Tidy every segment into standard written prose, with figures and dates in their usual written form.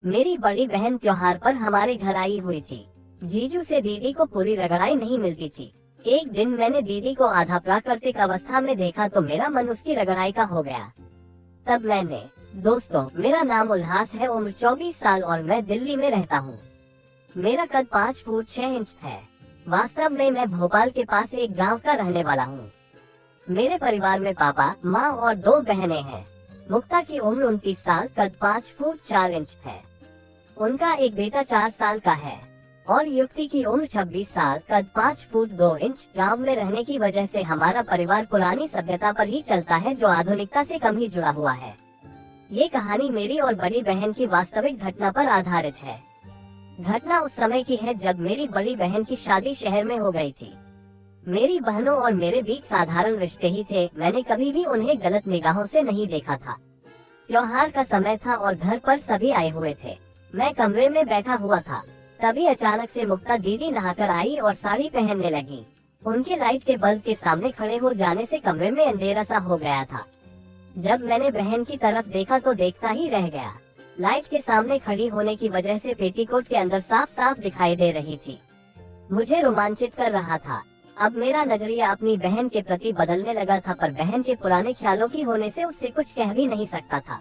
मेरी बड़ी बहन त्योहार पर हमारे घर आई हुई थी। जीजू से दीदी को पूरी रगड़ाई नहीं मिलती थी। एक दिन मैंने दीदी को आधा प्राकृतिक अवस्था में देखा तो मेरा मन उसकी रगड़ाई का हो गया। तब मैंने, दोस्तों मेरा नाम उल्लास है, उम्र 24 साल और मैं दिल्ली में रहता हूँ। मेरा कद 5 फुट 6 इंच है। वास्तव में मैं भोपाल के पास एक गांव का रहने वाला हूँ। मेरे परिवार में पापा, माँ और 2 बहनें हैं। मुक्ता की उम्र 29 साल, कद 5 फुट 4 इंच है। उनका एक बेटा 4 साल का है और युक्ति की उम्र 26 साल, कद 5 फुट 2 इंच। गांव में रहने की वजह से हमारा परिवार पुरानी सभ्यता पर ही चलता है, जो आधुनिकता से कम ही जुड़ा हुआ है। ये कहानी मेरी और बड़ी बहन की वास्तविक घटना पर आधारित है। घटना उस समय की है जब मेरी बड़ी बहन की शादी शहर में हो गई थी। मेरी बहनों और मेरे बीच साधारण रिश्ते ही थे। मैंने कभी भी उन्हें गलत निगाहों से नहीं देखा था। त्योहार का समय था और घर पर सभी आए हुए थे। मैं कमरे में बैठा हुआ था। तभी अचानक से मुक्ता दीदी नहाकर आई और साड़ी पहनने लगी। उनके लाइट के बल्ब के सामने खड़े हो जाने से कमरे में अंधेरा सा हो गया था। जब मैंने बहन की तरफ देखा तो देखता ही रह गया। लाइट के सामने खड़ी होने की वजह से पेटीकोट के अंदर साफ साफ दिखाई दे रही थी। मुझे रोमांचित कर रहा था। अब मेरा नजरिया अपनी बहन के प्रति बदलने लगा था, पर बहन के पुराने ख्यालों की होने से उससे कुछ कह भी नहीं सकता था।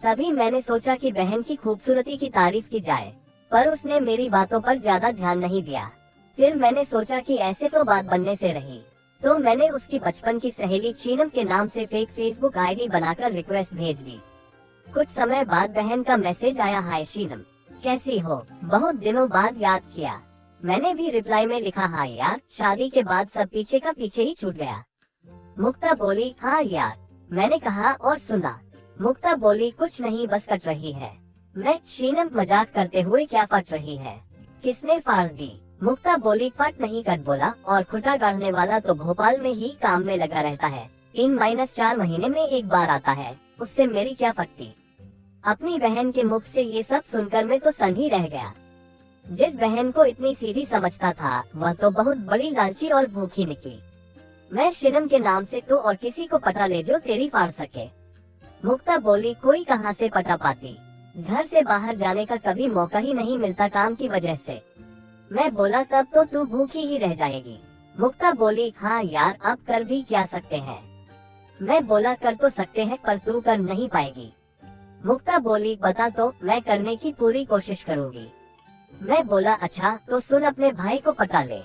तभी मैंने सोचा कि बहन की खूबसूरती की तारीफ की जाए, पर उसने मेरी बातों पर ज्यादा ध्यान नहीं दिया। फिर मैंने सोचा कि ऐसे तो बात बनने से रही, तो मैंने उसकी बचपन की सहेली शीनम के नाम से फेक फेसबुक आईडी बनाकर रिक्वेस्ट भेज दी। कुछ समय बाद बहन का मैसेज आया, हाय शीनम, कैसी हो, बहुत दिनों बाद याद किया। मैंने भी रिप्लाई में लिखा, हाँ यार, शादी के बाद सब पीछे का पीछे ही छूट गया। मुक्ता बोली, हाँ यार। मैंने कहा, और सुना? मुक्ता बोली, कुछ नहीं, बस कट रही है। मैं, शीनम मजाक करते हुए, क्या फट रही है? किसने फाड़ दी? मुक्ता बोली, फट नहीं, कट बोला, और खुटा गाड़ने वाला तो भोपाल में ही काम में लगा रहता है। 3-4 महीने में एक बार आता है, उससे मेरी क्या फटती। अपनी बहन के मुख से ये सब सुनकर मैं तो सन ही रह गया। जिस बहन को इतनी सीधी समझता था, वह तो बहुत बड़ी लालची और भूखी निकली। मैं शीनम के नाम से तो और किसी को पटा ले जो तेरी फाड़ सके। मुक्ता बोली, कोई कहाँ से पटा पाती, घर से बाहर जाने का कभी मौका ही नहीं मिलता काम की वजह से। मैं बोला, तब तो तू भूखी ही रह जाएगी। मुक्ता बोली, हाँ यार, अब कर भी क्या सकते हैं। मैं बोला, कर तो सकते हैं, पर तू कर नहीं पाएगी। मुक्ता बोली, बता तो, मैं करने की पूरी कोशिश करूंगी। मैं बोला, अच्छा तो सुन, अपने भाई को पटा ले,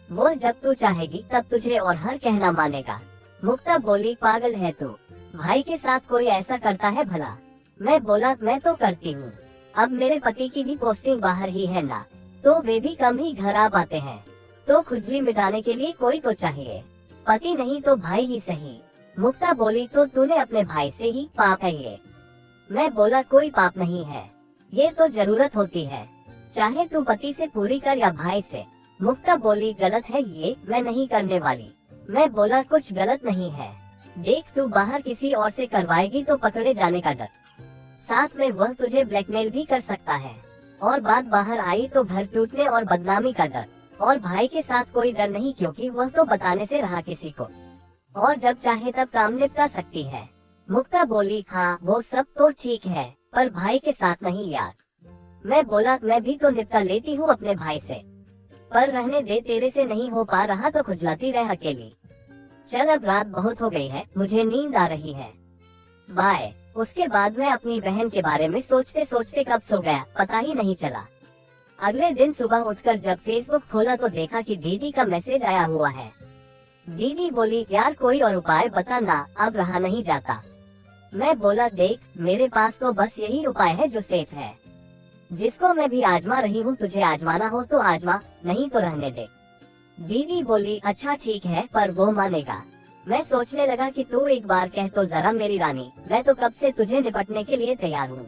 वो जब तू चाहेगी तब तुझे और हर कहना मानेगा। मुक्ता बोली, पागल है तू, भाई के साथ कोई ऐसा करता है भला? मैं बोला, मैं तो करती हूँ। अब मेरे पति की भी पोस्टिंग बाहर ही है ना, तो वे भी कम ही घर आ पाते हैं, तो खुजली मिटाने के लिए कोई तो चाहिए, पति नहीं तो भाई ही सही। मुक्ता बोली, तो तूने अपने भाई से ही पाप है ये? मैं बोला, कोई पाप नहीं है, ये तो जरूरत होती है, चाहे तू पति से पूरी कर या भाई से। मुक्ता बोली, गलत है ये, मैं नहीं करने वाली। मैं बोला, कुछ गलत नहीं है, देख तू बाहर किसी और से करवाएगी तो पकड़े जाने का डर, साथ में वह तुझे ब्लैकमेल भी कर सकता है, और बात बाहर आई तो घर टूटने और बदनामी का डर। और भाई के साथ कोई डर नहीं, क्योंकि वह तो बताने से रहा किसी को, और जब चाहे तब काम निपटा सकती है। मुक्ता बोली, हाँ वो सब तो ठीक है, पर भाई के साथ नहीं यार। मैं बोला, मैं भी तो निपटा लेती हूँ अपने भाई से, पर रहने दे, तेरे से नहीं हो पा रहा तो खुजलाती रह अकेली। चल अब रात बहुत हो गई है, मुझे नींद आ रही है, बाय। उसके बाद मैं अपनी बहन के बारे में सोचते सोचते कब सो गया पता ही नहीं चला। अगले दिन सुबह उठकर जब फेसबुक खोला तो देखा कि दीदी का मैसेज आया हुआ है। दीदी बोली, यार कोई और उपाय बता ना, अब रहा नहीं जाता। मैं बोला, देख मेरे पास तो बस यही उपाय है जो सेफ है, जिसको मैं भी आजमा रही हूँ, तुझे आजमाना हो तो आजमा, नहीं तो रहने दे। दीदी बोली, अच्छा ठीक है, पर वो मानेगा? मैं सोचने लगा कि तू एक बार कह तो जरा मेरी रानी, मैं तो कब से तुझे निपटने के लिए तैयार हूँ।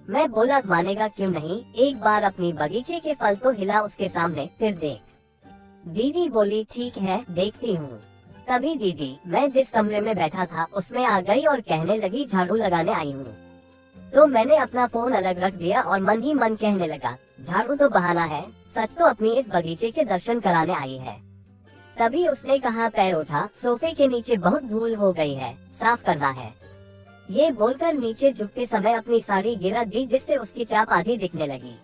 मैं बोला, मानेगा क्यों नहीं, एक बार अपनी बगीचे के फल तो हिला उसके सामने, फिर देख। दीदी बोली, ठीक है, देखती हूँ। तभी दीदी, मैं जिस कमरे में बैठा था उसमें आ गई और कहने लगी, झाड़ू लगाने आई हूँ। तो मैंने अपना फोन अलग रख दिया और मन ही मन कहने लगा, झाड़ू तो बहाना है, सच तो अपनी इस बगीचे के दर्शन कराने आई है। तभी उसने कहा, पैर उठा, सोफे के नीचे बहुत धूल हो गई है, साफ करना है। ये बोलकर नीचे झुकते समय अपनी साड़ी गिरा दी, जिससे उसकी चाप आधी दिखने लगी।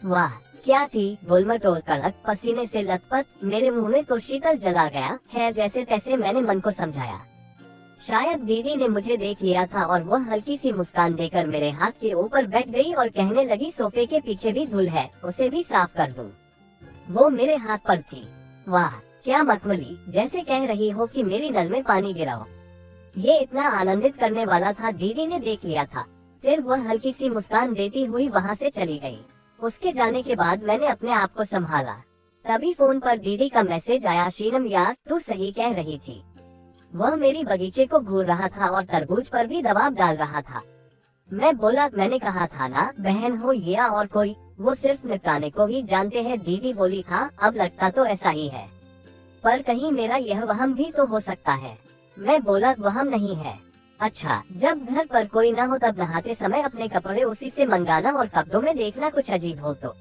वाह क्या थी, गुलमटोल कड़क, पसीने से लथपथ, मेरे मुंह में तो शीतल जला गया। खैर जैसे तैसे मैंने मन को समझाया। शायद दीदी ने मुझे देख लिया था और वह हल्की सी मुस्कान देकर मेरे हाथ के ऊपर बैठ गई और कहने लगी, सोफे के पीछे भी धूल है, उसे भी साफ कर दूं। वो मेरे हाथ पर थी। वाह क्या मखमली, जैसे कह रही हो कि मेरी नल में पानी गिराओ। ये इतना आनंदित करने वाला था। दीदी ने देख लिया था। फिर वह हल्की सी मुस्कान देती हुई वहाँ से चली गई। उसके जाने के बाद मैंने अपने आप को संभाला। तभी फोन पर दीदी का मैसेज आया, शीनम यार तू सही कह रही थी। वह मेरी बगीचे को घूर रहा था और तरबूज पर भी दबाव डाल रहा था। मैं बोला, मैंने कहा था ना, बहन हो या और कोई, वो सिर्फ निपटाने को ही जानते हैं। दीदी बोली, हाँ अब लगता तो ऐसा ही है, पर कहीं मेरा यह वहम भी तो हो सकता है। मैं बोला, वहम नहीं है। अच्छा, जब घर पर कोई ना हो तब नहाते समय अपने कपड़े उसी से मंगाना और कपड़ों में देखना कुछ अजीब हो तो।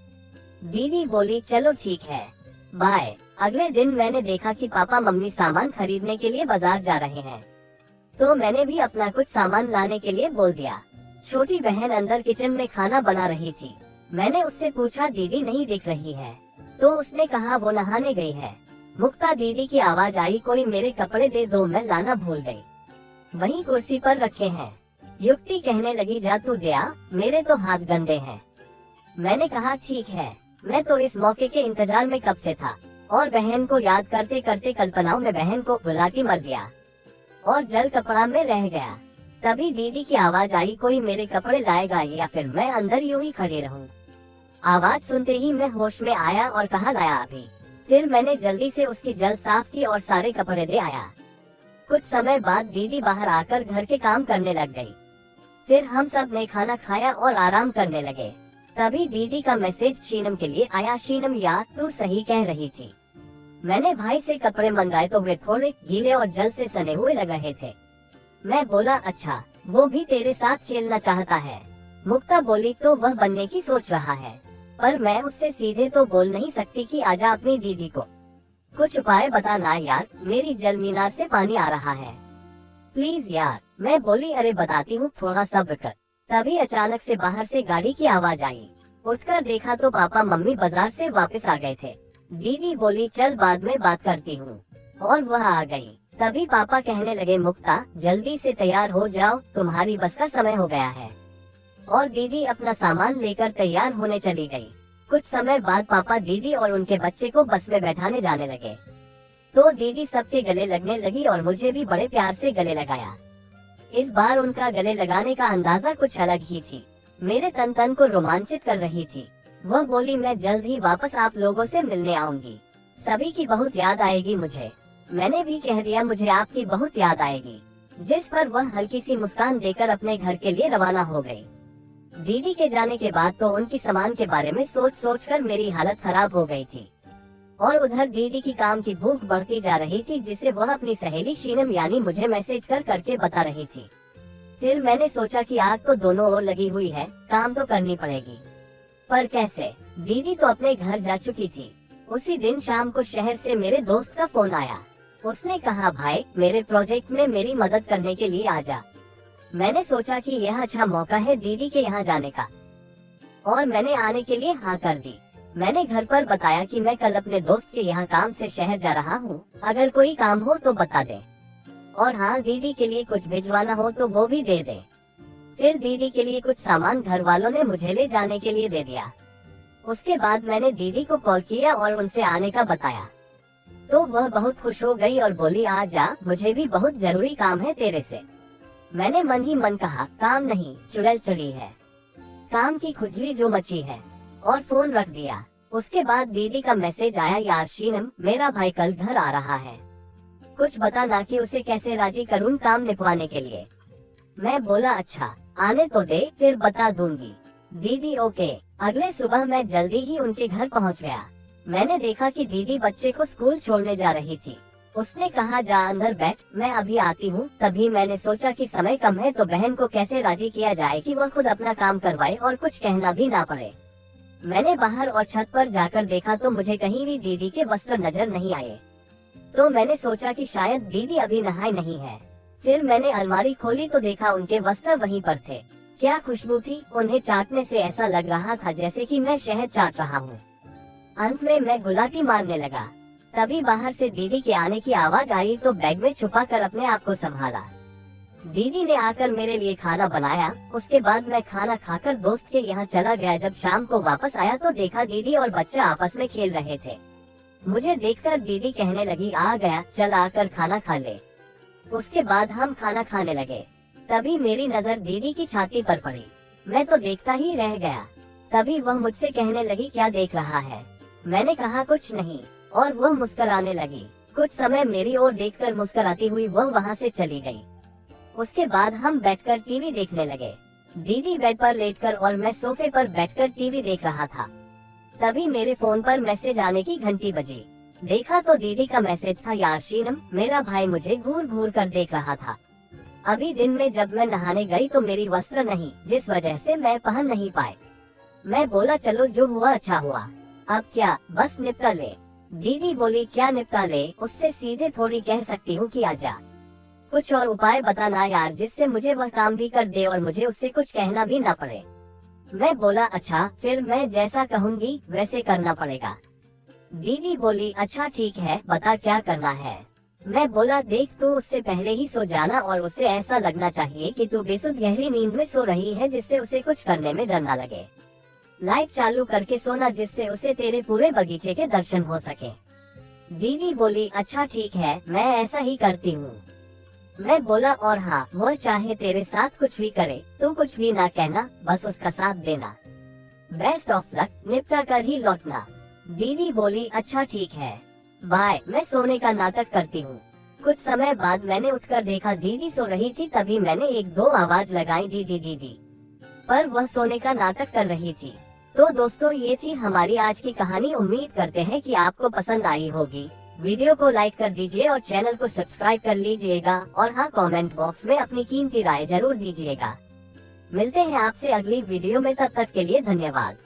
दीदी बोली, चलो ठीक है, बाय। अगले दिन मैंने देखा कि पापा मम्मी सामान खरीदने के लिए बाजार जा रहे हैं, तो मैंने भी अपना कुछ सामान लाने के लिए बोल दिया। छोटी बहन अंदर किचन में खाना बना रही थी। मैंने उससे पूछा, दीदी नहीं दिख रही है? तो उसने कहा वो नहाने गई है। मुक्ता दीदी की आवाज आई, कोई मेरे कपड़े दे दो, मैं लाना भूल गई, वहीं कुर्सी पर रखे हैं। युक्ति कहने लगी, जा तू दे आ, मेरे तो हाथ गंदे हैं। मैंने कहा ठीक है, मैं तो इस मौके के इंतजार में कब से था। और बहन को याद करते करते कल्पनाओं में बहन को बुलाती मर गया और जल कपड़ा में रह गया। तभी दीदी की आवाज आई, कोई मेरे कपड़े लाएगा या फिर मैं अंदर यूं ही खड़ी रहूं। आवाज सुनते ही मैं होश में आया और कहा, लाया अभी। फिर मैंने जल्दी से उसकी जल साफ की और सारे कपड़े दे आया। कुछ समय बाद दीदी बाहर आकर घर के काम करने लग गई। फिर हम सब ने खाना खाया और आराम करने लगे। तभी दीदी का मैसेज शीनम के लिए आया, शीनम यार तू सही कह रही थी। मैंने भाई से कपड़े मंगाए तो वे थोड़े गीले और जल से सने हुए लग रहे थे। मैं बोला, अच्छा वो भी तेरे साथ खेलना चाहता है? मुक्ता बोली, तो वह बनने की सोच रहा है, पर मैं उससे सीधे तो बोल नहीं सकती कि आजा अपनी दीदी को। कुछ उपाय बता ना यार, मेरी जल मीनार से पानी आ रहा है, प्लीज यार। मैं बोली, अरे बताती हूँ, थोड़ा सब्र कर। तभी अचानक से बाहर से गाड़ी की आवाज आई। उठकर देखा तो पापा मम्मी बाजार से वापस आ गए थे। दीदी बोली, चल बाद में बात करती हूँ, और वह आ गई। तभी पापा कहने लगे, मुक्ता जल्दी से तैयार हो जाओ, तुम्हारी बस का समय हो गया है। और दीदी अपना सामान लेकर तैयार होने चली गई। कुछ समय बाद पापा दीदी और उनके बच्चे को बस में बैठाने जाने लगे, तो दीदी सबके गले लगने लगी और मुझे भी बड़े प्यार से गले लगाया। इस बार उनका गले लगाने का अंदाजा कुछ अलग ही थी, मेरे तन तन को रोमांचित कर रही थी। वह बोली, मैं जल्द ही वापस आप लोगों से मिलने आऊंगी, सभी की बहुत याद आएगी मुझे। मैंने भी कह दिया, मुझे आपकी बहुत याद आएगी, जिस पर वह हल्की सी मुस्कान देकर अपने घर के लिए रवाना हो गई। दीदी के जाने के बाद तो उनकी सामान के बारे में सोच सोच कर मेरी हालत खराब हो गई थी, और उधर दीदी की काम की भूख बढ़ती जा रही थी, जिसे वह अपनी सहेली शीनम यानी मुझे मैसेज कर करके बता रही थी। फिर मैंने सोचा कि आग तो दोनों ओर लगी हुई है, काम तो करनी पड़ेगी, पर कैसे? दीदी तो अपने घर जा चुकी थी। उसी दिन शाम को शहर से मेरे दोस्त का फोन आया। उसने कहा, भाई मेरे प्रोजेक्ट में मेरी मदद करने के लिए आजा। मैंने सोचा कि यह अच्छा मौका है दीदी के यहाँ जाने का, और मैंने आने के लिए हाँ कर दी। मैंने घर पर बताया कि मैं कल अपने दोस्त के यहाँ काम से शहर जा रहा हूँ, अगर कोई काम हो तो बता दे, और हाँ दीदी के लिए कुछ भिजवाना हो तो वो भी दे दे। फिर दीदी के लिए कुछ सामान घर वालों ने मुझे ले जाने के लिए दे दिया। उसके बाद मैंने दीदी को कॉल किया और उनसे आने का बताया, तो वह बहुत खुश हो गई और बोली, आ जा, मुझे भी बहुत जरूरी काम है तेरे से। मैंने मन ही मन कहा, काम नहीं, चुड़ैल चढ़ी है, काम की खुजली जो मची है, और फोन रख दिया। उसके बाद दीदी का मैसेज आया, यार शीनम मेरा भाई कल घर आ रहा है, कुछ बता ना कि उसे कैसे राजी करूँ काम निपवाने के लिए। मैं बोला, अच्छा आने तो दे, फिर बता दूंगी। दीदी ओके। अगले सुबह मैं जल्दी ही उनके घर पहुंच गया। मैंने देखा कि दीदी बच्चे को स्कूल छोड़ने जा रही थी। उसने कहा, जा अंदर बैठ, मैं अभी आती हूँ। तभी मैंने सोचा कि समय कम है तो बहन को कैसे राजी किया जाए कि वह खुद अपना काम करवाए और कुछ कहना भी ना पड़े। मैंने बाहर और छत पर जाकर देखा तो मुझे कहीं भी दीदी के वस्त्र नजर नहीं आए। तो मैंने सोचा कि शायद दीदी अभी नहाई नहीं है। फिर मैंने अलमारी खोली तो देखा उनके वस्त्र वहीं पर थे। क्या खुशबू थी, उन्हें चाटने से ऐसा लग रहा था जैसे कि मैं शहद चाट रहा हूँ। अंत में मैं गुलाटी मारने लगा। तभी बाहर से दीदी के आने की आवाज आई तो बैग में छुपा कर अपने आप को संभाला। दीदी ने आकर मेरे लिए खाना बनाया। उसके बाद मैं खाना खाकर दोस्त के यहाँ चला गया। जब शाम को वापस आया तो देखा दीदी और बच्चा आपस में खेल रहे थे। मुझे देखकर दीदी कहने लगी, आ गया, चल आकर खाना खा ले। उसके बाद हम खाना खाने लगे। तभी मेरी नजर दीदी की छाती पर पड़ी। मैं तो देखता ही रह गया। तभी वह मुझसे कहने लगी, क्या देख रहा है? मैंने कहा कुछ नहीं, और वह मुस्कुराने लगी। कुछ समय मेरी ओर देखकर मुस्कुराती हुई वह वहाँ से चली गई। उसके बाद हम बैठकर टीवी देखने लगे। दीदी बेड पर लेटकर और मैं सोफे पर बैठकर टीवी देख रहा था। तभी मेरे फोन पर मैसेज आने की घंटी बजी। देखा तो दीदी का मैसेज था, यार शीनम, मेरा भाई मुझे घूर घूर कर देख रहा था। अभी दिन में जब मैं नहाने गई तो मेरी वस्त्र नहीं, जिस वजह से मैं पहन नहीं पाए। मैं बोला चलो जो हुआ अच्छा हुआ, अब क्या, बस निपटा ले। दीदी बोली, क्या निपटा ले? उससे सीधे थोड़ी कह सकती हूँ कि आजा। कुछ और उपाय बताना यार, जिससे मुझे वह काम भी कर दे और मुझे उससे कुछ कहना भी ना पड़े। मैं बोला अच्छा, फिर मैं जैसा कहूँगी वैसे करना पड़ेगा। दीदी बोली, अच्छा ठीक है, बता क्या करना है। मैं बोला, देख तू उससे पहले ही सो जाना और उसे ऐसा लगना चाहिए कि तू बेसुध गहरी नींद में सो रही है, जिससे उसे कुछ करने में डर न लगे। लाइट चालू करके सोना, जिससे उसे तेरे पूरे बगीचे के दर्शन हो सके। दीदी बोली, अच्छा ठीक है, मैं ऐसा ही करती हूँ। मैं बोला, और हाँ, वो चाहे तेरे साथ कुछ भी करे, तू कुछ भी ना कहना, बस उसका साथ देना। बेस्ट ऑफ लक, निपटा कर ही लौटना। दीदी बोली, अच्छा ठीक है, बाय। मैं सोने का नाटक करती हूँ। कुछ समय बाद मैंने उठकर देखा दीदी सो रही थी। तभी मैंने एक दो आवाज लगाई, दीदी दीदी, पर वह सोने का नाटक कर रही थी। तो दोस्तों, ये थी हमारी आज की कहानी। उम्मीद करते हैं कि आपको पसंद आई होगी। वीडियो को लाइक कर दीजिए और चैनल को सब्सक्राइब कर लीजिएगा। और हाँ, कमेंट बॉक्स में अपनी कीमती राय जरूर दीजिएगा। मिलते हैं आपसे अगली वीडियो में, तब तक के लिए धन्यवाद।